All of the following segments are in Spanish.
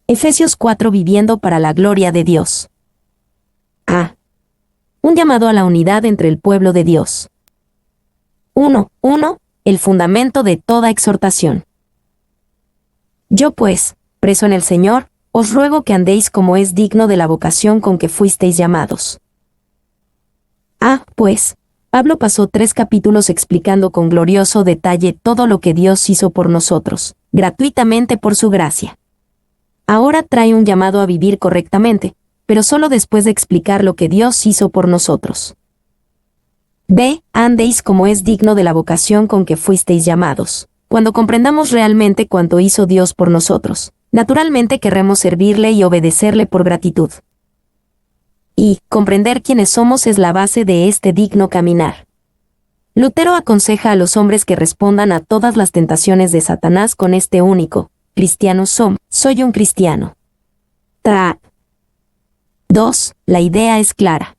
Efesios 4 Viviendo para la gloria de Dios. A. Un llamado a la unidad entre el pueblo de Dios. 1. El fundamento de toda exhortación. Yo pues, preso en el Señor, os ruego que andéis como es digno de la vocación con que fuisteis llamados. Pues, Pablo pasó 3 capítulos explicando con glorioso detalle todo lo que Dios hizo por nosotros, gratuitamente por su gracia. Ahora trae un llamado a vivir correctamente, pero solo después de explicar lo que Dios hizo por nosotros. B. Andéis como es digno de la vocación con que fuisteis llamados. Cuando comprendamos realmente cuánto hizo Dios por nosotros, naturalmente querremos servirle y obedecerle por gratitud. Y comprender quiénes somos es la base de este digno caminar. Lutero aconseja a los hombres que respondan a todas las tentaciones de Satanás con este único: cristianos soy un cristiano. 2. La idea es clara.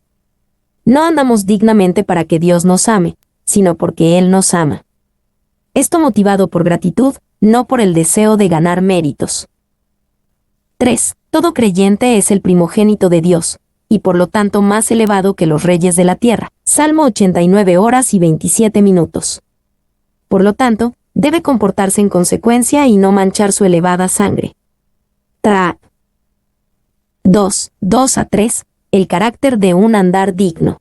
No andamos dignamente para que Dios nos ame, sino porque Él nos ama. Esto motivado por gratitud, no por el deseo de ganar méritos. 3. Todo creyente es el primogénito de Dios, y por lo tanto más elevado que los reyes de la tierra. Salmo 89 horas y 27 minutos. Por lo tanto, debe comportarse en consecuencia y no manchar su elevada sangre. 2 a 3. El carácter de un andar digno.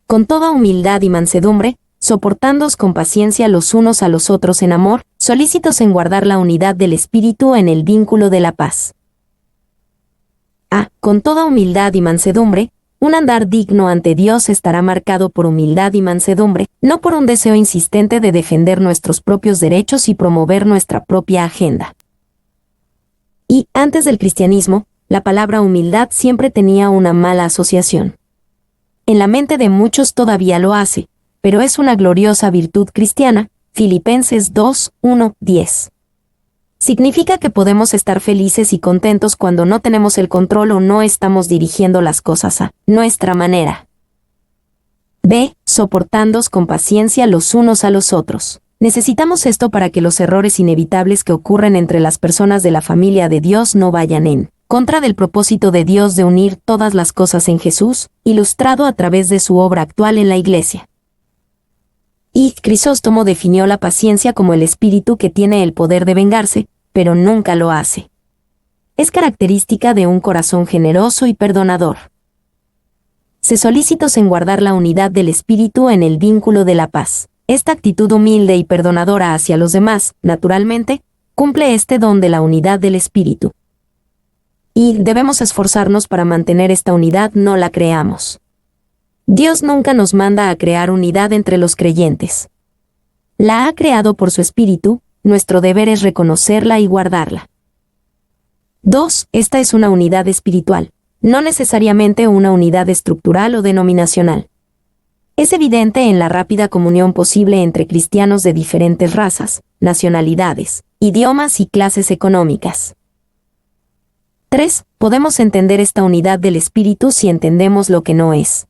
Con toda humildad y mansedumbre, soportándoos con paciencia los unos a los otros en amor, solícitos en guardar la unidad del Espíritu en el vínculo de la paz. Con toda humildad y mansedumbre, un andar digno ante Dios estará marcado por humildad y mansedumbre, no por un deseo insistente de defender nuestros propios derechos y promover nuestra propia agenda. Y, antes del cristianismo, la palabra humildad siempre tenía una mala asociación. En la mente de muchos todavía lo hace, pero es una gloriosa virtud cristiana. Filipenses 2:1-10. Significa que podemos estar felices y contentos cuando no tenemos el control o no estamos dirigiendo las cosas a nuestra manera. B. Soportándoos con paciencia los unos a los otros. Necesitamos esto para que los errores inevitables que ocurren entre las personas de la familia de Dios no vayan en contra del propósito de Dios de unir todas las cosas en Jesús, ilustrado a través de su obra actual en la Iglesia. Y Crisóstomo definió la paciencia como el espíritu que tiene el poder de vengarse, pero nunca lo hace. Es característica de un corazón generoso y perdonador. Sé solícitos en guardar la unidad del espíritu en el vínculo de la paz. Esta actitud humilde y perdonadora hacia los demás, naturalmente, cumple este don de la unidad del espíritu. Y debemos esforzarnos para mantener esta unidad, no la creamos. Dios nunca nos manda a crear unidad entre los creyentes. La ha creado por su espíritu, nuestro deber es reconocerla y guardarla. 2. Esta es una unidad espiritual, no necesariamente una unidad estructural o denominacional. Es evidente en la rápida comunión posible entre cristianos de diferentes razas, nacionalidades, idiomas y clases económicas. 3. Podemos entender esta unidad del espíritu si entendemos lo que no es.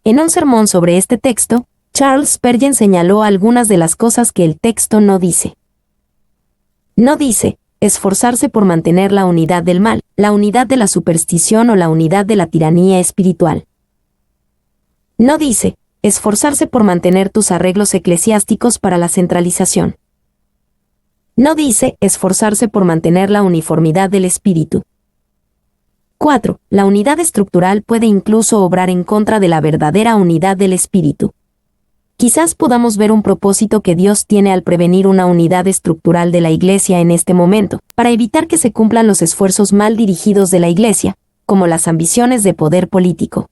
En un sermón sobre este texto, Charles Spurgeon señaló algunas de las cosas que el texto no dice. No dice, esforzarse por mantener la unidad del mal, la unidad de la superstición o la unidad de la tiranía espiritual. No dice, esforzarse por mantener tus arreglos eclesiásticos para la centralización. No dice, esforzarse por mantener la uniformidad del espíritu. 4. La unidad estructural puede incluso obrar en contra de la verdadera unidad del espíritu. Quizás podamos ver un propósito que Dios tiene al prevenir una unidad estructural de la Iglesia en este momento, para evitar que se cumplan los esfuerzos mal dirigidos de la Iglesia, como las ambiciones de poder político.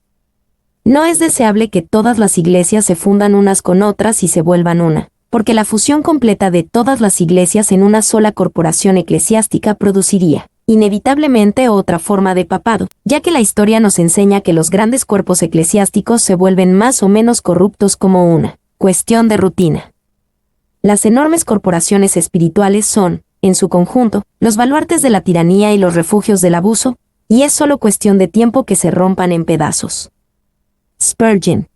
No es deseable que todas las iglesias se fundan unas con otras y se vuelvan una, porque la fusión completa de todas las iglesias en una sola corporación eclesiástica produciría inevitablemente otra forma de papado, ya que la historia nos enseña que los grandes cuerpos eclesiásticos se vuelven más o menos corruptos como una cuestión de rutina. Las enormes corporaciones espirituales son, en su conjunto, los baluartes de la tiranía y los refugios del abuso, y es solo cuestión de tiempo que se rompan en pedazos. Spurgeon.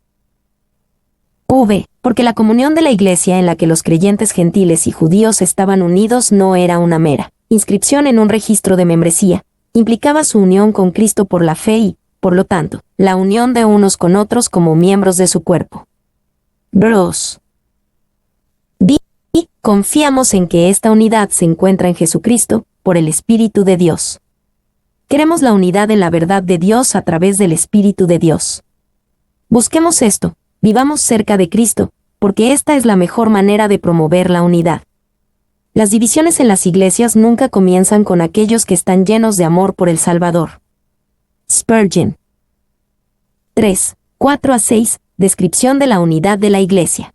Porque la comunión de la Iglesia en la que los creyentes gentiles y judíos estaban unidos no era una mera inscripción en un registro de membresía, implicaba su unión con Cristo por la fe y, por lo tanto, la unión de unos con otros como miembros de su cuerpo. Bros. Y confiamos en que esta unidad se encuentra en Jesucristo, por el Espíritu de Dios. Queremos la unidad en la verdad de Dios a través del Espíritu de Dios. Busquemos esto, vivamos cerca de Cristo, porque esta es la mejor manera de promover la unidad. Las divisiones en las iglesias nunca comienzan con aquellos que están llenos de amor por el Salvador. Spurgeon. 3, 4-6, descripción de la unidad de la iglesia.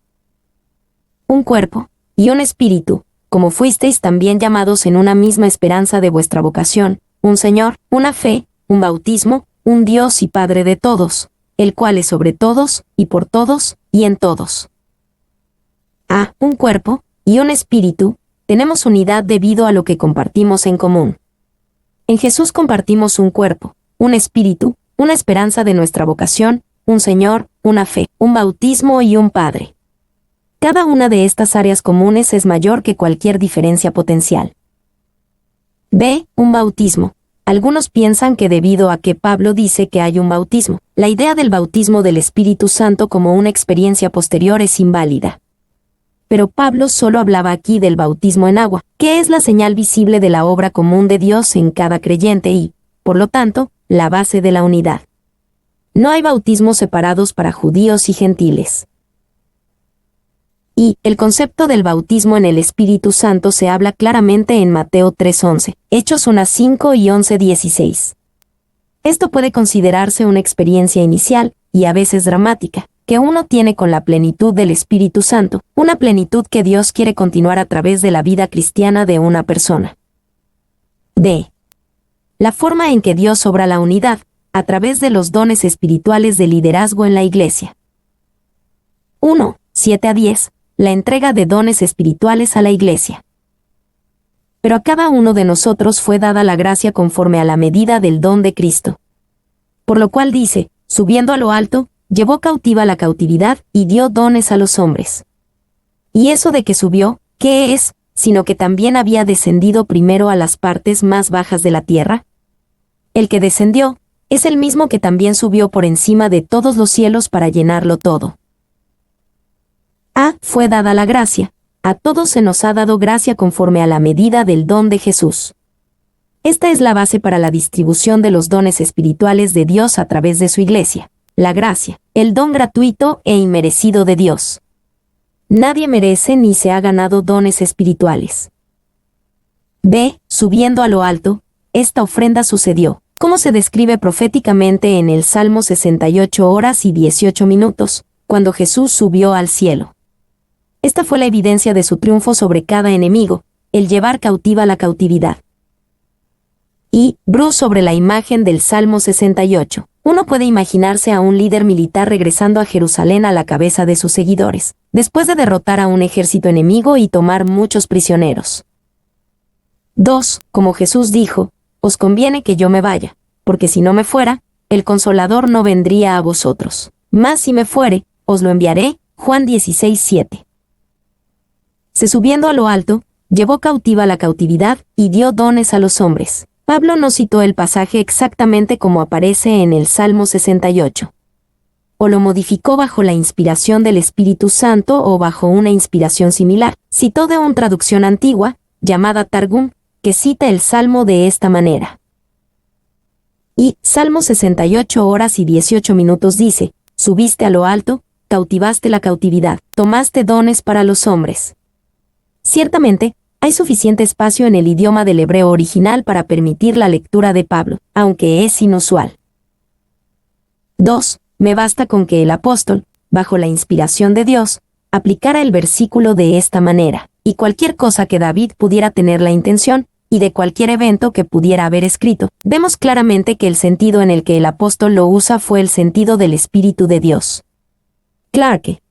Un cuerpo, y un espíritu, como fuisteis también llamados en una misma esperanza de vuestra vocación, un Señor, una fe, un bautismo, un Dios y Padre de todos, el cual es sobre todos, y por todos, y en todos. Un cuerpo, y un espíritu, tenemos unidad debido a lo que compartimos en común. En Jesús compartimos un cuerpo, un espíritu, una esperanza de nuestra vocación, un Señor, una fe, un bautismo y un Padre. Cada una de estas áreas comunes es mayor que cualquier diferencia potencial. Un bautismo. Algunos piensan que debido a que Pablo dice que hay un bautismo, la idea del bautismo del Espíritu Santo como una experiencia posterior es inválida. Pero Pablo solo hablaba aquí del bautismo en agua, que es la señal visible de la obra común de Dios en cada creyente y, por lo tanto, la base de la unidad. No hay bautismos separados para judíos y gentiles. Y el concepto del bautismo en el Espíritu Santo se habla claramente en Mateo 3:11, Hechos 1:5 y 11:16. Esto puede considerarse una experiencia inicial, y a veces dramática, que uno tiene con la plenitud del Espíritu Santo, una plenitud que Dios quiere continuar a través de la vida cristiana de una persona. La forma en que Dios obra la unidad, a través de los dones espirituales de liderazgo en la Iglesia. 1, 7-10. La entrega de dones espirituales a la Iglesia. Pero a cada uno de nosotros fue dada la gracia conforme a la medida del don de Cristo. Por lo cual dice, subiendo a lo alto, llevó cautiva la cautividad y dio dones a los hombres. Y eso de que subió, ¿qué es? Sino que también había descendido primero a las partes más bajas de la tierra. El que descendió, es el mismo que también subió por encima de todos los cielos para llenarlo todo. Fue dada la gracia. A todos se nos ha dado gracia conforme a la medida del don de Jesús. Esta es la base para la distribución de los dones espirituales de Dios a través de su Iglesia. La gracia, el don gratuito e inmerecido de Dios. Nadie merece ni se ha ganado dones espirituales. Subiendo a lo alto, esta ofrenda sucedió, como se describe proféticamente en el Salmo 68:18, cuando Jesús subió al cielo. Esta fue la evidencia de su triunfo sobre cada enemigo, el llevar cautiva la cautividad. Sobre la imagen del Salmo 68. Uno puede imaginarse a un líder militar regresando a Jerusalén a la cabeza de sus seguidores, después de derrotar a un ejército enemigo y tomar muchos prisioneros. 2. Como Jesús dijo, os conviene que yo me vaya, porque si no me fuera, el Consolador no vendría a vosotros. Mas si me fuere, os lo enviaré. Juan 16:7. Subiendo a lo alto, llevó cautiva la cautividad y dio dones a los hombres. Pablo no citó el pasaje exactamente como aparece en el Salmo 68. O lo modificó bajo la inspiración del Espíritu Santo o bajo una inspiración similar. Citó de una traducción antigua, llamada Targum, que cita el Salmo de esta manera. Salmo 68:18 dice, subiste a lo alto, cautivaste la cautividad, tomaste dones para los hombres. Ciertamente, hay suficiente espacio en el idioma del hebreo original para permitir la lectura de Pablo, aunque es inusual. 2. Me basta con que el apóstol, bajo la inspiración de Dios, aplicara el versículo de esta manera, y cualquier cosa que David pudiera tener la intención, y de cualquier evento que pudiera haber escrito, vemos claramente que el sentido en el que el apóstol lo usa fue el sentido del Espíritu de Dios. Clarke.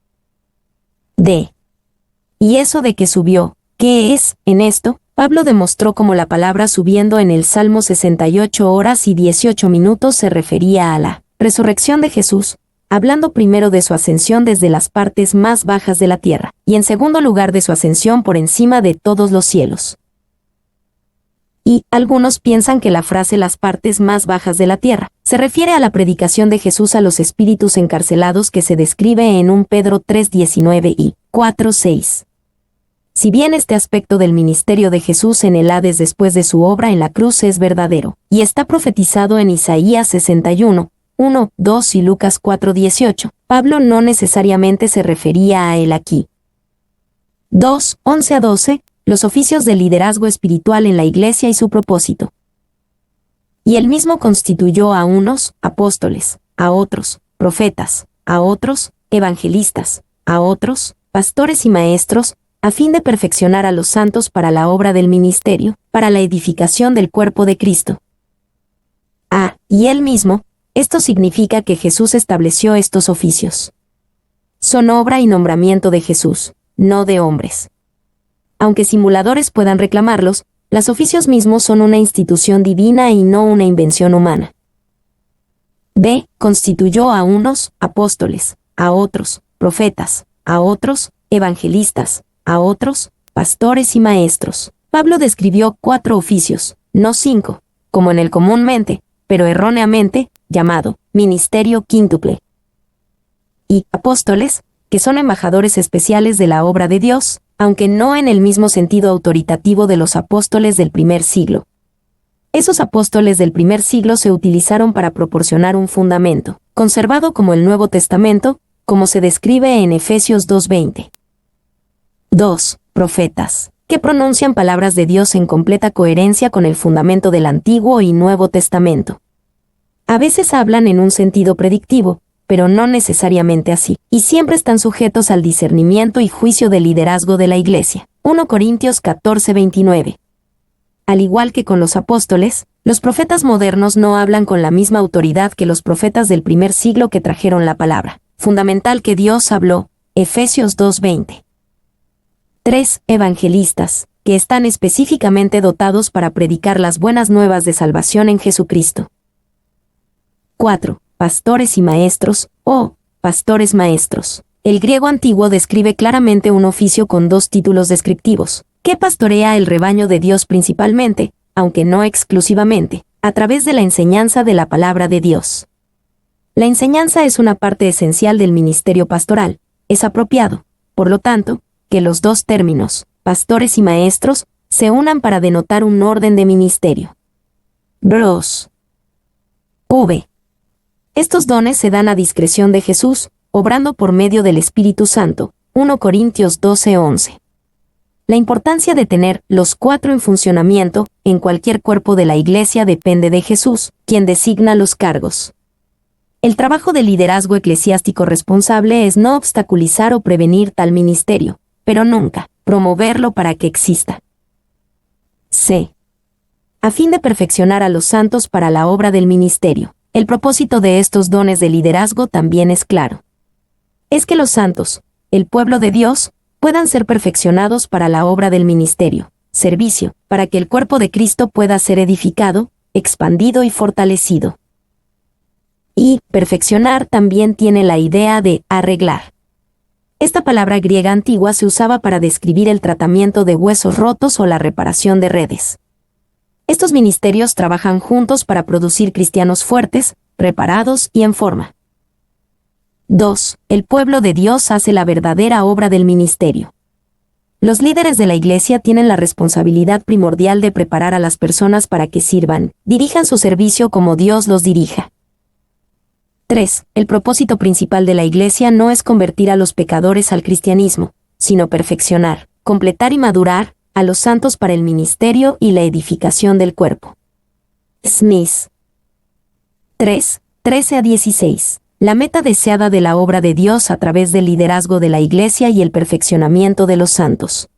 Y eso de que subió, ¿qué es? En esto, Pablo demostró cómo la palabra subiendo en el Salmo 68:18 se refería a la resurrección de Jesús, hablando primero de su ascensión desde las partes más bajas de la tierra, y en segundo lugar de su ascensión por encima de todos los cielos. Y algunos piensan que la frase las partes más bajas de la tierra se refiere a la predicación de Jesús a los espíritus encarcelados que se describe en 1 Pedro 3:19 y 4:6. Si bien este aspecto del ministerio de Jesús en el Hades después de su obra en la cruz es verdadero, y está profetizado en Isaías 61, 1, 2 y Lucas 4:18, Pablo no necesariamente se refería a él aquí. 2, 11 a 12, los oficios de liderazgo espiritual en la Iglesia y su propósito. Y él mismo constituyó a unos apóstoles, a otros profetas, a otros evangelistas, a otros pastores y maestros, a fin de perfeccionar a los santos para la obra del ministerio, para la edificación del cuerpo de Cristo. Y él mismo, esto significa que Jesús estableció estos oficios. Son obra y nombramiento de Jesús, no de hombres. Aunque simuladores puedan reclamarlos, los oficios mismos son una institución divina y no una invención humana. B. Constituyó a unos apóstoles, a otros profetas, a otros evangelistas, a otros pastores y maestros. Pablo describió 4 oficios, no 5, como en el comúnmente, pero erróneamente, llamado ministerio quíntuple. Y apóstoles, que son embajadores especiales de la obra de Dios, aunque no en el mismo sentido autoritativo de los apóstoles del primer siglo. Esos apóstoles del primer siglo se utilizaron para proporcionar un fundamento, conservado como el Nuevo Testamento, como se describe en Efesios 2:20. 2. Profetas, que pronuncian palabras de Dios en completa coherencia con el fundamento del Antiguo y Nuevo Testamento. A veces hablan en un sentido predictivo, pero no necesariamente así, y siempre están sujetos al discernimiento y juicio del liderazgo de la Iglesia. 1 Corintios 14:29. Al igual que con los apóstoles, los profetas modernos no hablan con la misma autoridad que los profetas del primer siglo que trajeron la palabra fundamental que Dios habló, Efesios 2:20. 3. Evangelistas, que están específicamente dotados para predicar las buenas nuevas de salvación en Jesucristo. 4. Pastores y maestros, o pastores maestros. El griego antiguo describe claramente un oficio con 2 títulos descriptivos, que pastorea el rebaño de Dios principalmente, aunque no exclusivamente, a través de la enseñanza de la palabra de Dios. La enseñanza es una parte esencial del ministerio pastoral. Es apropiado, por lo tanto, que los 2 términos, pastores y maestros, se unan para denotar un orden de ministerio. Bros. V. Estos dones se dan a discreción de Jesús, obrando por medio del Espíritu Santo, 1 Corintios 12:11. La importancia de tener los 4 en funcionamiento en cualquier cuerpo de la Iglesia depende de Jesús, quien designa los cargos. El trabajo del liderazgo eclesiástico responsable es no obstaculizar o prevenir tal ministerio, pero nunca promoverlo para que exista. C. A fin de perfeccionar a los santos para la obra del ministerio. El propósito de estos dones de liderazgo también es claro. Es que los santos, el pueblo de Dios, puedan ser perfeccionados para la obra del ministerio, servicio, para que el cuerpo de Cristo pueda ser edificado, expandido y fortalecido. Y perfeccionar también tiene la idea de arreglar. Esta palabra griega antigua se usaba para describir el tratamiento de huesos rotos o la reparación de redes. Estos ministerios trabajan juntos para producir cristianos fuertes, reparados y en forma. 2. El pueblo de Dios hace la verdadera obra del ministerio. Los líderes de la Iglesia tienen la responsabilidad primordial de preparar a las personas para que sirvan, dirijan su servicio como Dios los dirija. 3. El propósito principal de la Iglesia no es convertir a los pecadores al cristianismo, sino perfeccionar, completar y madurar a los santos para el ministerio y la edificación del cuerpo. Smith. 3. 13 a 16. La meta deseada de la obra de Dios a través del liderazgo de la Iglesia y el perfeccionamiento de los santos.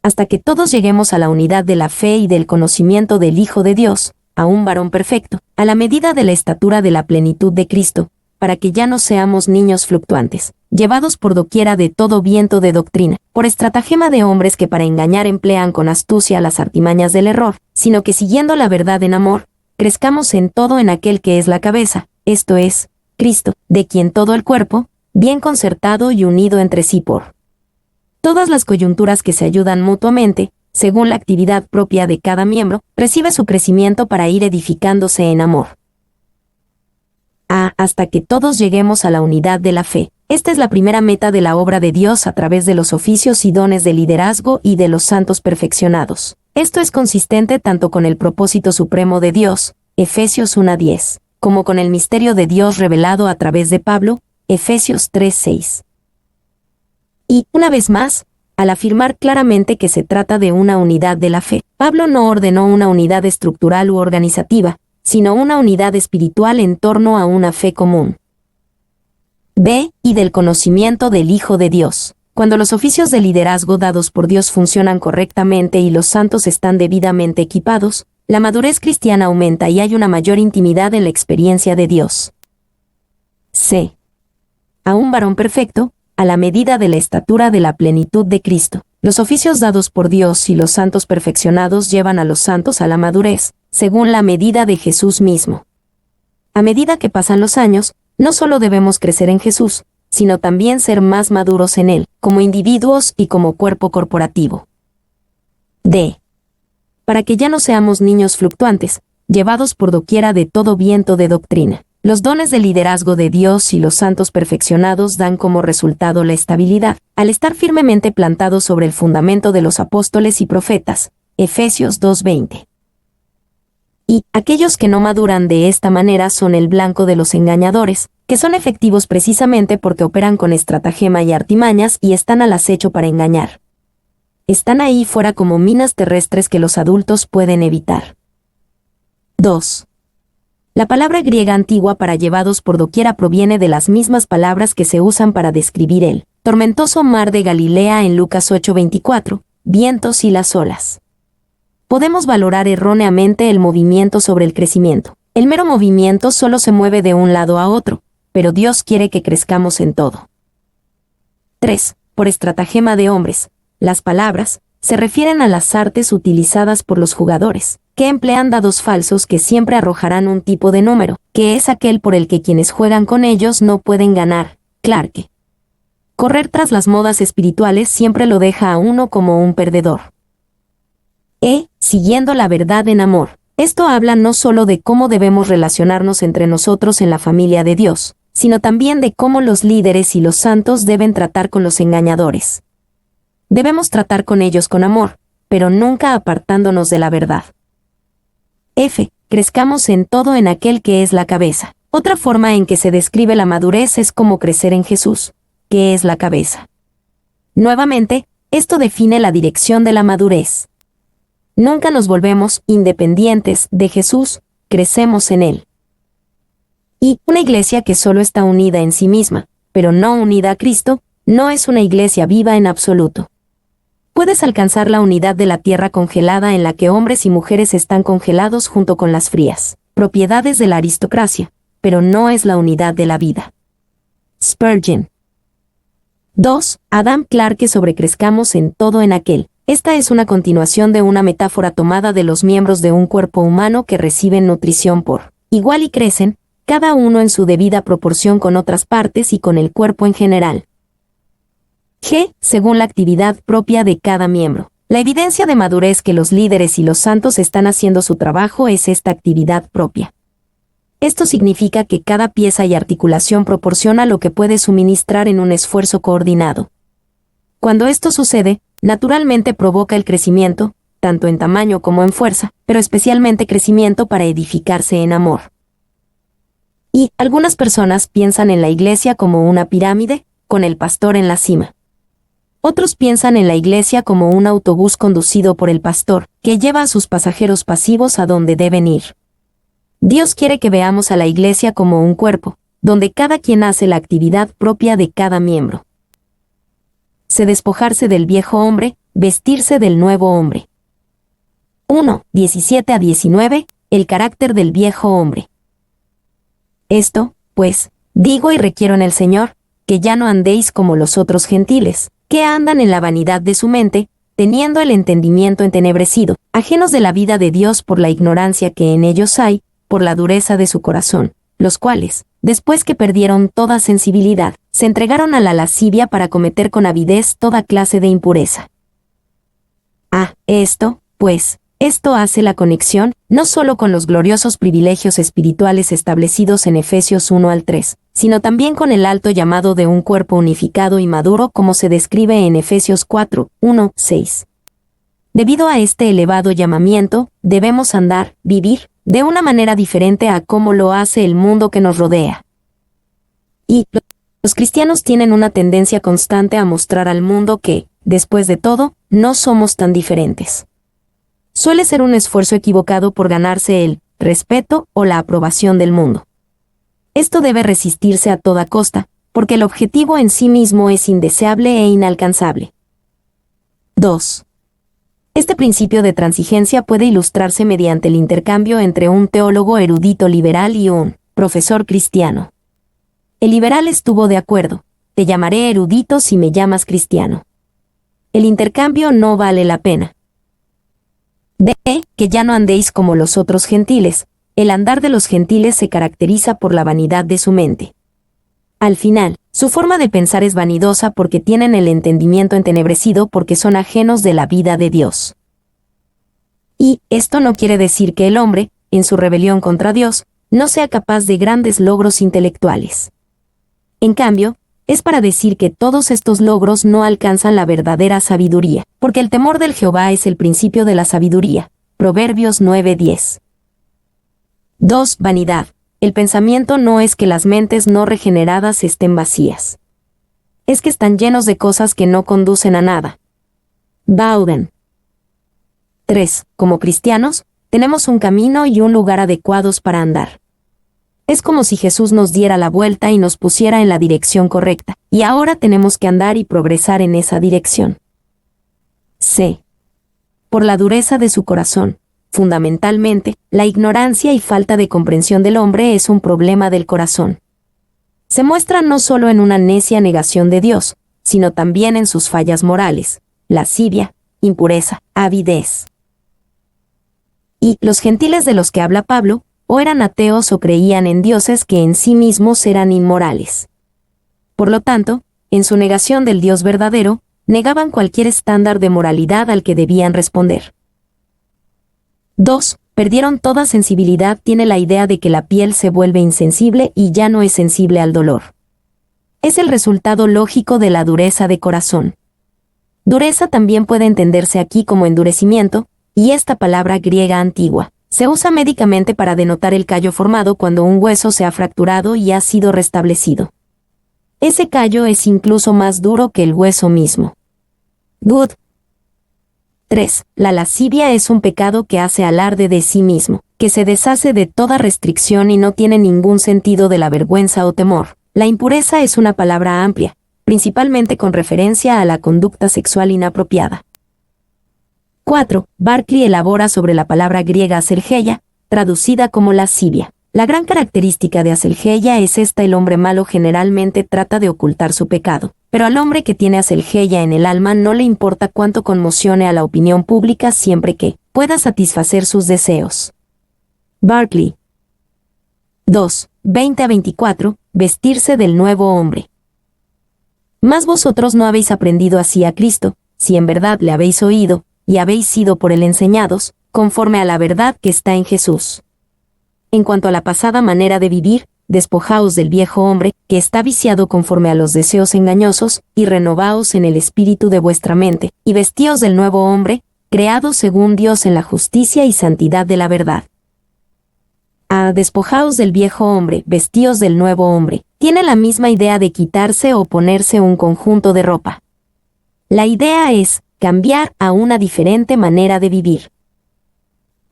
Hasta que todos lleguemos a la unidad de la fe y del conocimiento del Hijo de Dios, a un varón perfecto, a la medida de la estatura de la plenitud de Cristo, para que ya no seamos niños fluctuantes, llevados por doquiera de todo viento de doctrina, por estratagema de hombres que para engañar emplean con astucia las artimañas del error, sino que siguiendo la verdad en amor, crezcamos en todo en aquel que es la cabeza, esto es, Cristo, de quien todo el cuerpo, bien concertado y unido entre sí por todas las coyunturas que se ayudan mutuamente, según la actividad propia de cada miembro, recibe su crecimiento para ir edificándose en amor. Hasta que todos lleguemos a la unidad de la fe. Esta es la primera meta de la obra de Dios a través de los oficios y dones de liderazgo y de los santos perfeccionados. Esto es consistente tanto con el propósito supremo de Dios, Efesios 1:10, como con el misterio de Dios revelado a través de Pablo, Efesios 3:6. Y, una vez más, al afirmar claramente que se trata de una unidad de la fe, Pablo no ordenó una unidad estructural u organizativa, sino una unidad espiritual en torno a una fe común. Y del conocimiento del Hijo de Dios. Cuando los oficios de liderazgo dados por Dios funcionan correctamente y los santos están debidamente equipados, la madurez cristiana aumenta y hay una mayor intimidad en la experiencia de Dios. A un varón perfecto, a la medida de la estatura de la plenitud de Cristo. Los oficios dados por Dios y los santos perfeccionados llevan a los santos a la madurez, según la medida de Jesús mismo. A medida que pasan los años, no solo debemos crecer en Jesús, sino también ser más maduros en Él, como individuos y como cuerpo corporativo. Para que ya no seamos niños fluctuantes, llevados por doquiera de todo viento de doctrina. Los dones de liderazgo de Dios y los santos perfeccionados dan como resultado la estabilidad, al estar firmemente plantados sobre el fundamento de los apóstoles y profetas, Efesios 2:20. Y aquellos que no maduran de esta manera son el blanco de los engañadores, que son efectivos precisamente porque operan con estratagema y artimañas y están al acecho para engañar. Están ahí fuera como minas terrestres que los adultos pueden evitar. 2. La palabra griega antigua para llevados por doquiera proviene de las mismas palabras que se usan para describir el tormentoso mar de Galilea en Lucas 8:24, vientos y las olas. Podemos valorar erróneamente el movimiento sobre el crecimiento. El mero movimiento solo se mueve de un lado a otro, pero Dios quiere que crezcamos en todo. 3. Por estratagema de hombres. Las palabras se refieren a las artes utilizadas por los jugadores, que emplean dados falsos que siempre arrojarán un tipo de número, que es aquel por el que quienes juegan con ellos no pueden ganar. Clarke. Correr tras las modas espirituales siempre lo deja a uno como un perdedor. Siguiendo la verdad en amor. Esto habla no solo de cómo debemos relacionarnos entre nosotros en la familia de Dios, sino también de cómo los líderes y los santos deben tratar con los engañadores. Debemos tratar con ellos con amor, pero nunca apartándonos de la verdad. Crezcamos en todo en aquel que es la cabeza. Otra forma en que se describe la madurez es como crecer en Jesús, que es la cabeza. Nuevamente, esto define la dirección de la madurez. Nunca nos volvemos independientes de Jesús, crecemos en Él. Y una iglesia que solo está unida en sí misma, pero no unida a Cristo, no es una iglesia viva en absoluto. Puedes alcanzar la unidad de la tierra congelada en la que hombres y mujeres están congelados junto con las frías propiedades de la aristocracia, pero no es la unidad de la vida. Spurgeon. 2. Adam Clarke sobre crezcamos en todo en aquel. Esta es una continuación de una metáfora tomada de los miembros de un cuerpo humano que reciben nutrición por igual y crecen, cada uno en su debida proporción con otras partes y con el cuerpo en general. Según la actividad propia de cada miembro. La evidencia de madurez que los líderes y los santos están haciendo su trabajo es esta actividad propia. Esto significa que cada pieza y articulación proporciona lo que puede suministrar en un esfuerzo coordinado. Cuando esto sucede, naturalmente provoca el crecimiento, tanto en tamaño como en fuerza, pero especialmente crecimiento para edificarse en amor. Y algunas personas piensan en la iglesia como una pirámide, con el pastor en la cima. Otros piensan en la iglesia como un autobús conducido por el pastor, que lleva a sus pasajeros pasivos a donde deben ir. Dios quiere que veamos a la iglesia como un cuerpo, donde cada quien hace la actividad propia de cada miembro. Despojarse del viejo hombre, vestirse del nuevo hombre. 1:17-19, el carácter del viejo hombre. Esto, pues, digo y requiero en el Señor, que ya no andéis como los otros gentiles, que andan en la vanidad de su mente, teniendo el entendimiento entenebrecido, ajenos de la vida de Dios por la ignorancia que en ellos hay, por la dureza de su corazón, los cuales, después que perdieron toda sensibilidad, se entregaron a la lascivia para cometer con avidez toda clase de impureza. Esto hace la conexión, no solo con los gloriosos privilegios espirituales establecidos en Efesios 1 al 3, sino también con el alto llamado de un cuerpo unificado y maduro como se describe en Efesios 4, 1, 6. Debido a este elevado llamamiento, debemos vivir, de una manera diferente a cómo lo hace el mundo que nos rodea. Y los cristianos tienen una tendencia constante a mostrar al mundo que, después de todo, no somos tan diferentes. Suele ser un esfuerzo equivocado por ganarse el respeto o la aprobación del mundo. Esto debe resistirse a toda costa, porque el objetivo en sí mismo es indeseable e inalcanzable. 2. Este principio de transigencia puede ilustrarse mediante el intercambio entre un teólogo erudito liberal y un profesor cristiano. El liberal estuvo de acuerdo: te llamaré erudito si me llamas cristiano. El intercambio no vale la pena. D. Que ya no andéis como los otros gentiles. El andar de los gentiles se caracteriza por la vanidad de su mente. Al final, su forma de pensar es vanidosa porque tienen el entendimiento entenebrecido porque son ajenos de la vida de Dios. Y esto no quiere decir que el hombre, en su rebelión contra Dios, no sea capaz de grandes logros intelectuales. En cambio, es para decir que todos estos logros no alcanzan la verdadera sabiduría, porque el temor del Jehová es el principio de la sabiduría. Proverbios 9:10. 2. Vanidad. El pensamiento no es que las mentes no regeneradas estén vacías. Es que están llenos de cosas que no conducen a nada. Vaughan. 3. Como cristianos, tenemos un camino y un lugar adecuados para andar. Es como si Jesús nos diera la vuelta y nos pusiera en la dirección correcta, y ahora tenemos que andar y progresar en esa dirección. C. Por la dureza de su corazón. Fundamentalmente, la ignorancia y falta de comprensión del hombre es un problema del corazón. Se muestra no solo en una necia negación de Dios, sino también en sus fallas morales: lascivia, impureza, avidez. Y los gentiles de los que habla Pablo, o eran ateos o creían en dioses que en sí mismos eran inmorales. Por lo tanto, en su negación del Dios verdadero, negaban cualquier estándar de moralidad al que debían responder. 2. Perdieron toda sensibilidad. Tiene la idea de que la piel se vuelve insensible y ya no es sensible al dolor. Es el resultado lógico de la dureza de corazón. Dureza también puede entenderse aquí como endurecimiento, y esta palabra griega antigua se usa médicamente para denotar el callo formado cuando un hueso se ha fracturado y ha sido restablecido. Ese callo es incluso más duro que el hueso mismo. Good. 3. La lascivia es un pecado que hace alarde de sí mismo, que se deshace de toda restricción y no tiene ningún sentido de la vergüenza o temor. La impureza es una palabra amplia, principalmente con referencia a la conducta sexual inapropiada. 4. Barclay elabora sobre la palabra griega aselgeia, traducida como lascivia. La gran característica de aselgeia es esta: el hombre malo generalmente trata de ocultar su pecado, pero al hombre que tiene aselgeia en el alma no le importa cuánto conmocione a la opinión pública siempre que pueda satisfacer sus deseos. Barclay. 2. 20-24. Vestirse del nuevo hombre. Mas vosotros no habéis aprendido así a Cristo, si en verdad le habéis oído, y habéis sido por él enseñados, conforme a la verdad que está en Jesús. En cuanto a la pasada manera de vivir, despojaos del viejo hombre, que está viciado conforme a los deseos engañosos, y renovaos en el espíritu de vuestra mente, y vestíos del nuevo hombre, creado según Dios en la justicia y santidad de la verdad. Despojaos del viejo hombre, vestíos del nuevo hombre, tiene la misma idea de quitarse o ponerse un conjunto de ropa. La idea es cambiar a una diferente manera de vivir.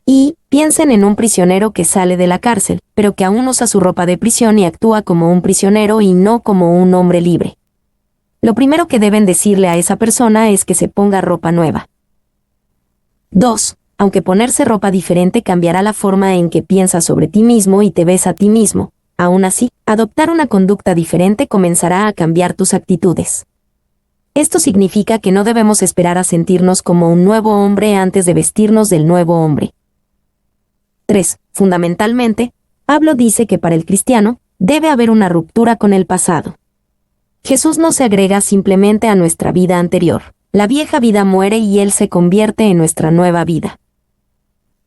Y piensen en un prisionero que sale de la cárcel, pero que aún usa su ropa de prisión y actúa como un prisionero y no como un hombre libre. Lo primero que deben decirle a esa persona es que se ponga ropa nueva. 2. Aunque ponerse ropa diferente cambiará la forma en que piensas sobre ti mismo y te ves a ti mismo, aún así, adoptar una conducta diferente comenzará a cambiar tus actitudes. Esto significa que no debemos esperar a sentirnos como un nuevo hombre antes de vestirnos del nuevo hombre. 3. Fundamentalmente, Pablo dice que para el cristiano, debe haber una ruptura con el pasado. Jesús no se agrega simplemente a nuestra vida anterior, La vieja vida muere y Él se convierte en nuestra nueva vida.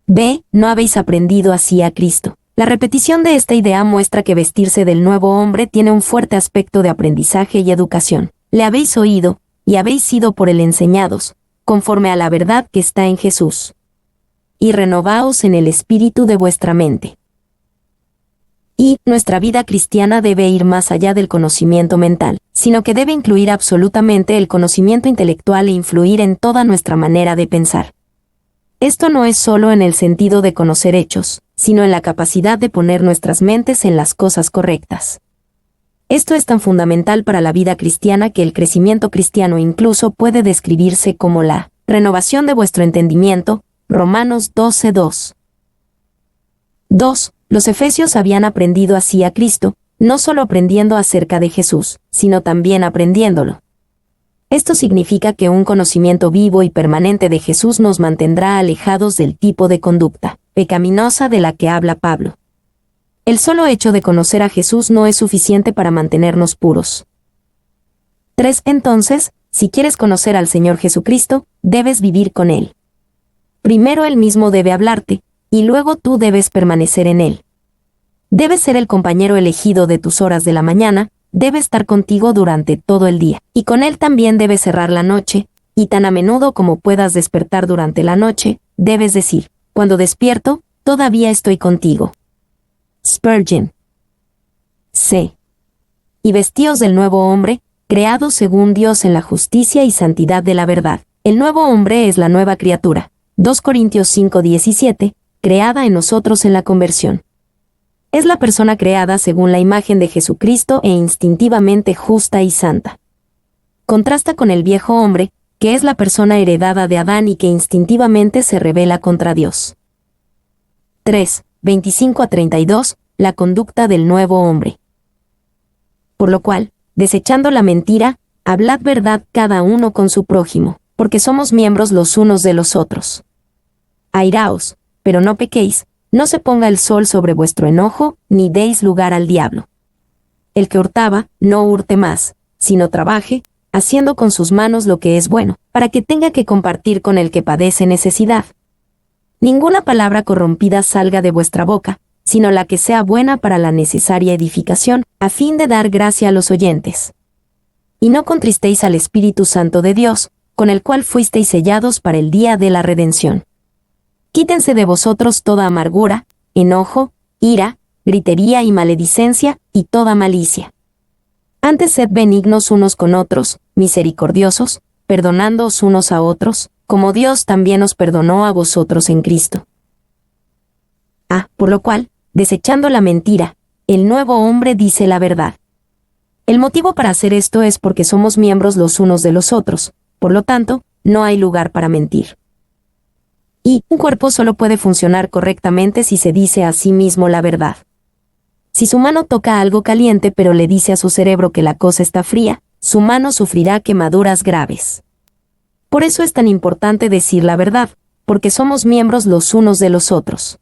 B. No habéis aprendido así a Cristo. La repetición de esta idea muestra que vestirse del nuevo hombre tiene un fuerte aspecto de aprendizaje y educación. Le habéis oído, y habéis sido por él enseñados, conforme a la verdad que está en Jesús. Y renovaos en el espíritu de vuestra mente. Y nuestra vida cristiana debe ir más allá del conocimiento mental, sino que debe incluir absolutamente el conocimiento intelectual e influir en toda nuestra manera de pensar. Esto no es solo en el sentido de conocer hechos, sino en la capacidad de poner nuestras mentes en las cosas correctas. Esto es tan fundamental para la vida cristiana que el crecimiento cristiano incluso puede describirse como la renovación de vuestro entendimiento, Romanos 12:2. 2. Los efesios habían aprendido así a Cristo, no solo aprendiendo acerca de Jesús, sino también aprendiéndolo. Esto significa que un conocimiento vivo y permanente de Jesús nos mantendrá alejados del tipo de conducta pecaminosa de la que habla Pablo. El solo hecho de conocer a Jesús no es suficiente para mantenernos puros. 3. Entonces, si quieres conocer al Señor Jesucristo, debes vivir con Él. Primero Él mismo debe hablarte, y luego tú debes permanecer en Él. Debes ser el compañero elegido de tus horas de la mañana, debe estar contigo durante todo el día, y con Él también debes cerrar la noche, y tan a menudo como puedas despertar durante la noche, debes decir, cuando despierto, todavía estoy contigo. Spurgeon. C. Y vestíos del nuevo hombre, creado según Dios en la justicia y santidad de la verdad. El nuevo hombre es la nueva criatura. 2 Corintios 5:17, creada en nosotros en la conversión. Es la persona creada según la imagen de Jesucristo e instintivamente justa y santa. Contrasta con el viejo hombre, que es la persona heredada de Adán y que instintivamente se rebela contra Dios. 3. 25-32, la conducta del nuevo hombre. Por lo cual, desechando la mentira, hablad verdad cada uno con su prójimo, porque somos miembros los unos de los otros. Airaos, pero no pequéis, no se ponga el sol sobre vuestro enojo, ni deis lugar al diablo. El que hurtaba, no hurte más, sino trabaje, haciendo con sus manos lo que es bueno, para que tenga que compartir con el que padece necesidad. Ninguna palabra corrompida salga de vuestra boca, sino la que sea buena para la necesaria edificación, a fin de dar gracia a los oyentes. Y no contristéis al Espíritu Santo de Dios, con el cual fuisteis sellados para el día de la redención. Quítense de vosotros toda amargura, enojo, ira, gritería y maledicencia, y toda malicia. Antes sed benignos unos con otros, misericordiosos, perdonándoos unos a otros, como Dios también os perdonó a vosotros en Cristo. Por lo cual, desechando la mentira, el nuevo hombre dice la verdad. El motivo para hacer esto es porque somos miembros los unos de los otros, por lo tanto, no hay lugar para mentir. Y un cuerpo solo puede funcionar correctamente si se dice a sí mismo la verdad. Si su mano toca algo caliente pero le dice a su cerebro que la cosa está fría, su mano sufrirá quemaduras graves. Por eso es tan importante decir la verdad, porque somos miembros los unos de los otros.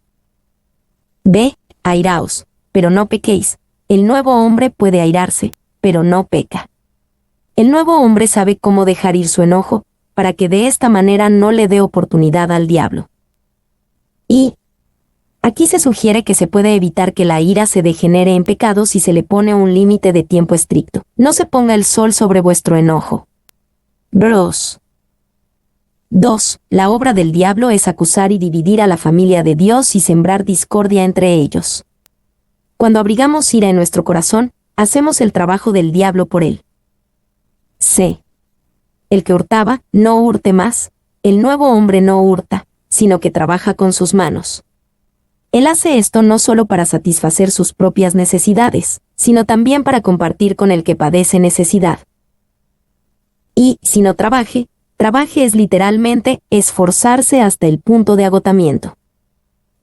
B. Airaos, pero no pequéis. El nuevo hombre puede airarse, pero no peca. El nuevo hombre sabe cómo dejar ir su enojo, para que de esta manera no le dé oportunidad al diablo. Y aquí se sugiere que se puede evitar que la ira se degenere en pecado si se le pone un límite de tiempo estricto. No se ponga el sol sobre vuestro enojo. Bros. 2. La obra del diablo es acusar y dividir a la familia de Dios y sembrar discordia entre ellos. Cuando abrigamos ira en nuestro corazón, hacemos el trabajo del diablo por él. C. El que hurtaba, no hurte más. El nuevo hombre no hurta, sino que trabaja con sus manos. Él hace esto no solo para satisfacer sus propias necesidades, sino también para compartir con el que padece necesidad. Y, si no trabaje es literalmente esforzarse hasta el punto de agotamiento.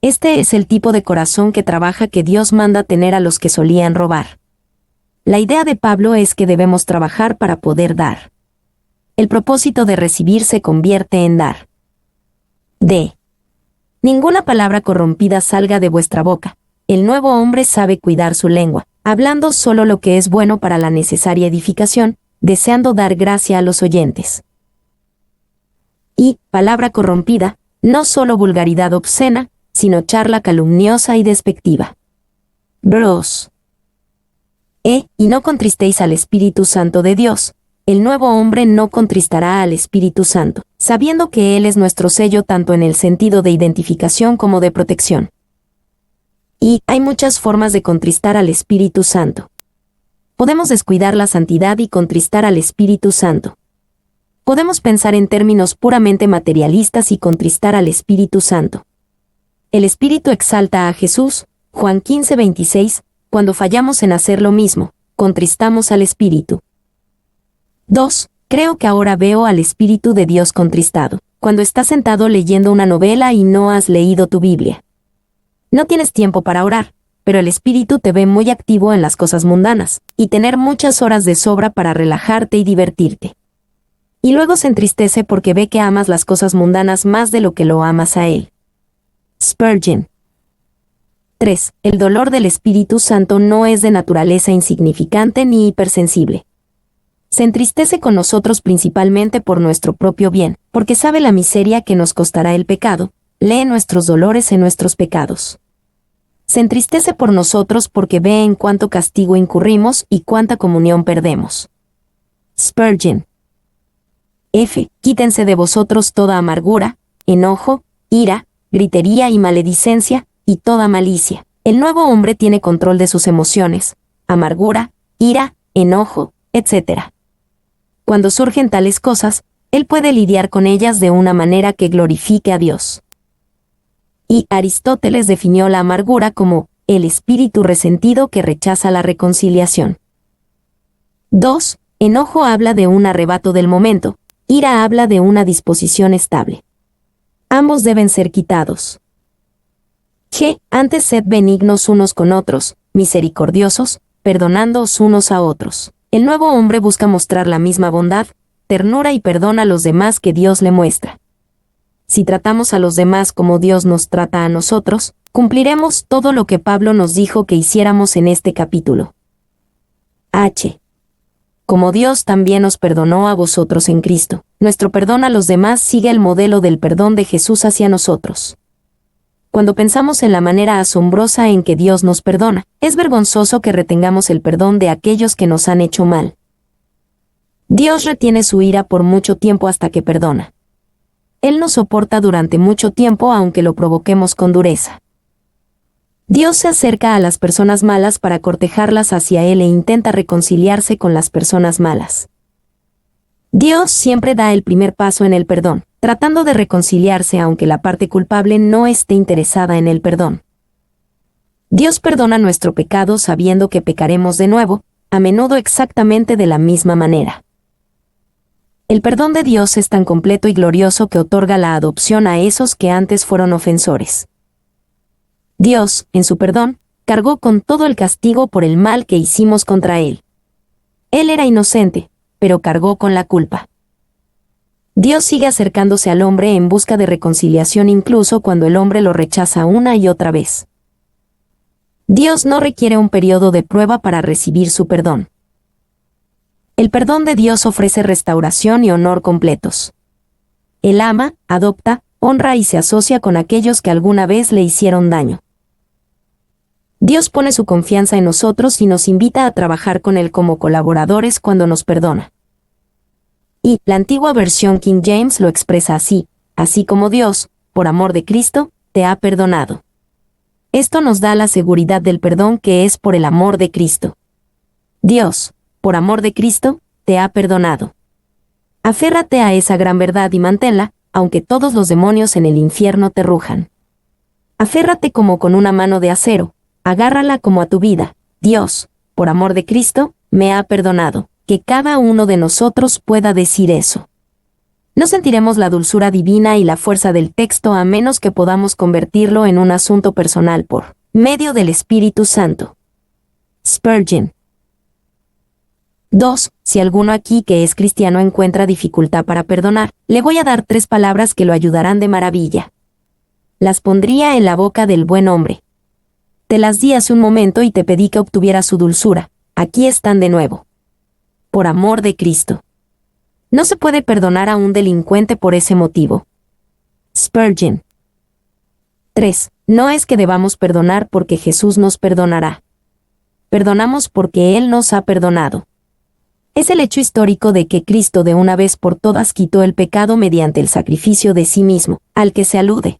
Este es el tipo de corazón que trabaja que Dios manda tener a los que solían robar. La idea de Pablo es que debemos trabajar para poder dar. El propósito de recibir se convierte en dar. D. Ninguna palabra corrompida salga de vuestra boca. El nuevo hombre sabe cuidar su lengua, hablando solo lo que es bueno para la necesaria edificación, deseando dar gracia a los oyentes. Y, palabra corrompida, no solo vulgaridad obscena, sino charla calumniosa y despectiva. Bros. Y no contristéis al Espíritu Santo de Dios. El nuevo hombre no contristará al Espíritu Santo, sabiendo que Él es nuestro sello tanto en el sentido de identificación como de protección. Y hay muchas formas de contristar al Espíritu Santo. Podemos descuidar la santidad y contristar al Espíritu Santo. Podemos pensar en términos puramente materialistas y contristar al Espíritu Santo. El Espíritu exalta a Jesús, Juan 15:26, cuando fallamos en hacer lo mismo, contristamos al Espíritu. 2. Creo que ahora veo al Espíritu de Dios contristado, cuando estás sentado leyendo una novela y no has leído tu Biblia. No tienes tiempo para orar, pero el Espíritu te ve muy activo en las cosas mundanas, y tener muchas horas de sobra para relajarte y divertirte. Y luego se entristece porque ve que amas las cosas mundanas más de lo que lo amas a Él. Spurgeon. 3. El dolor del Espíritu Santo no es de naturaleza insignificante ni hipersensible. Se entristece con nosotros principalmente por nuestro propio bien, porque sabe la miseria que nos costará el pecado, lee nuestros dolores en nuestros pecados. Se entristece por nosotros porque ve en cuánto castigo incurrimos y cuánta comunión perdemos. Spurgeon. F. Quítense de vosotros toda amargura, enojo, ira, gritería y maledicencia, y toda malicia. El nuevo hombre tiene control de sus emociones, amargura, ira, enojo, etc. Cuando surgen tales cosas, él puede lidiar con ellas de una manera que glorifique a Dios. Y Aristóteles definió la amargura como el espíritu resentido que rechaza la reconciliación. 2. Enojo habla de un arrebato del momento, ira habla de una disposición estable. Ambos deben ser quitados. G. Antes sed benignos unos con otros, misericordiosos, perdonándoos unos a otros. El nuevo hombre busca mostrar la misma bondad, ternura y perdón a los demás que Dios le muestra. Si tratamos a los demás como Dios nos trata a nosotros, cumpliremos todo lo que Pablo nos dijo que hiciéramos en este capítulo. H. Como Dios también os perdonó a vosotros en Cristo, nuestro perdón a los demás sigue el modelo del perdón de Jesús hacia nosotros. Cuando pensamos en la manera asombrosa en que Dios nos perdona, es vergonzoso que retengamos el perdón de aquellos que nos han hecho mal. Dios retiene su ira por mucho tiempo hasta que perdona. Él nos soporta durante mucho tiempo aunque lo provoquemos con dureza. Dios se acerca a las personas malas para cortejarlas hacia Él e intenta reconciliarse con las personas malas. Dios siempre da el primer paso en el perdón, tratando de reconciliarse aunque la parte culpable no esté interesada en el perdón. Dios perdona nuestro pecado sabiendo que pecaremos de nuevo, a menudo exactamente de la misma manera. El perdón de Dios es tan completo y glorioso que otorga la adopción a esos que antes fueron ofensores. Dios, en su perdón, cargó con todo el castigo por el mal que hicimos contra Él. Él era inocente, pero cargó con la culpa. Dios sigue acercándose al hombre en busca de reconciliación incluso cuando el hombre lo rechaza una y otra vez. Dios no requiere un periodo de prueba para recibir su perdón. El perdón de Dios ofrece restauración y honor completos. Él ama, adopta, honra y se asocia con aquellos que alguna vez le hicieron daño. Dios pone su confianza en nosotros y nos invita a trabajar con Él como colaboradores cuando nos perdona. Y la antigua versión King James lo expresa así como Dios, por amor de Cristo, te ha perdonado. Esto nos da la seguridad del perdón que es por el amor de Cristo. Dios, por amor de Cristo, te ha perdonado. Aférrate a esa gran verdad y manténla, aunque todos los demonios en el infierno te rujan. Aférrate como con una mano de acero, agárrala como a tu vida. Dios, por amor de Cristo, me ha perdonado. Que cada uno de nosotros pueda decir eso. No sentiremos la dulzura divina y la fuerza del texto a menos que podamos convertirlo en un asunto personal por medio del Espíritu Santo. Spurgeon. 2. Si alguno aquí que es cristiano encuentra dificultad para perdonar, le voy a dar 3 palabras que lo ayudarán de maravilla. Las pondría en la boca del buen hombre. Te las di hace un momento y te pedí que obtuviera su dulzura. Aquí están de nuevo. Por amor de Cristo. No se puede perdonar a un delincuente por ese motivo. Spurgeon. 3. No es que debamos perdonar porque Jesús nos perdonará. Perdonamos porque Él nos ha perdonado. Es el hecho histórico de que Cristo de una vez por todas quitó el pecado mediante el sacrificio de sí mismo, al que se alude.